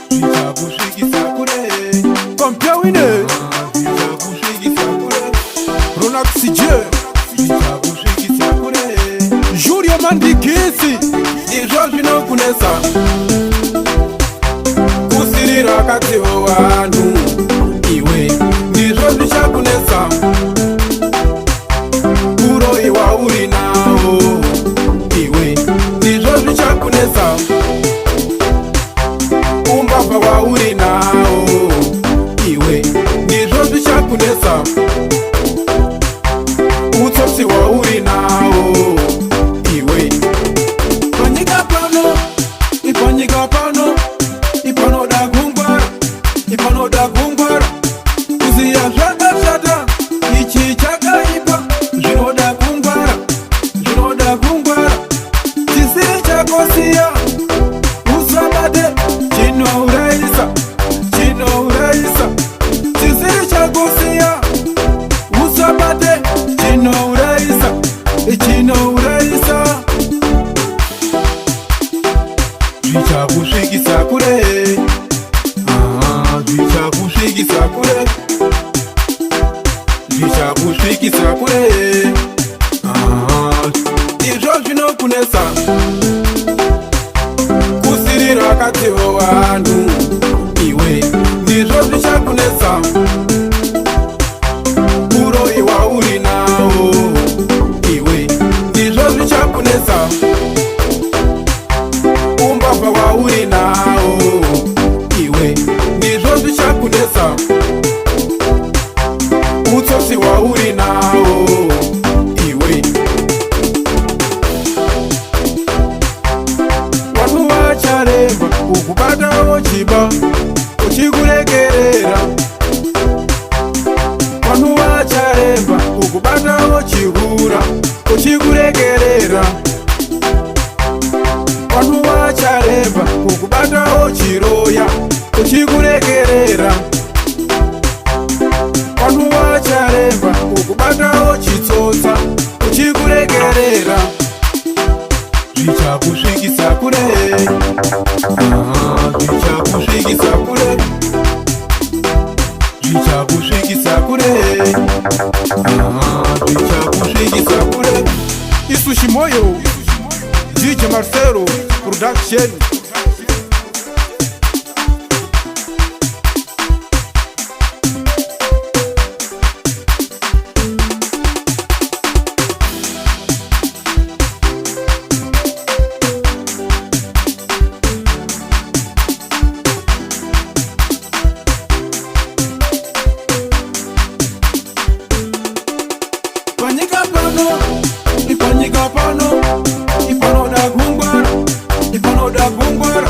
Zvichakusvikisa kure kompya wine zvichakusvikisa kure Ronax J zvichakusvikisa kure Julio Mandikisi izvo zvinokunesa kusirira kadzivo vanhu iwe ndizvo zvichakunesa kuroiwa uri nawo iwe ndizvo zvichakunesa umbavha wauri nawo iwe ndizvo zvichakunesa utsotsi wauri nawo iwe panyika pano ipanyika pano ipanoda kungwara ipanoda kungwara kuziya zvakashata ichi chakaipa zvinoda kungwara zvinoda kungwara chisiri chakosiya usabate chinouraisa chinouraisa chisiri chakosiya usabate chinouraisa chinouraisa zvichakusvikisa kure zvichakusvikisa kure zvichakusvikisa kure izvo zvinokunesa kusirira kadzivo vanhu iwe ndizvo zvichakunesa kuroiwa uri nawo iwe ndizvo zvichakunesa umbavha wauri nawo iwe ndizvo zvichakunesa utsotsi wauri nawo iwe vanhu vacharemba kukubatawo chiba uchikuregerera vanhu vacharemba kukubatawo chihura uchikuregerera vanhu vacharemba kukubatawo chiroya uchikuregerera vanhu vacharemba kukubatawo chitsotsa uchikuregerera zvichakusvikisa kure zvichakusvikisa kure zvichakusvikisa kure zvichakusvikisa kure isu Shimoyo DJ Marcelo Production panyika pano ipanyika pano ipanoda kungwara ipanoda kungwara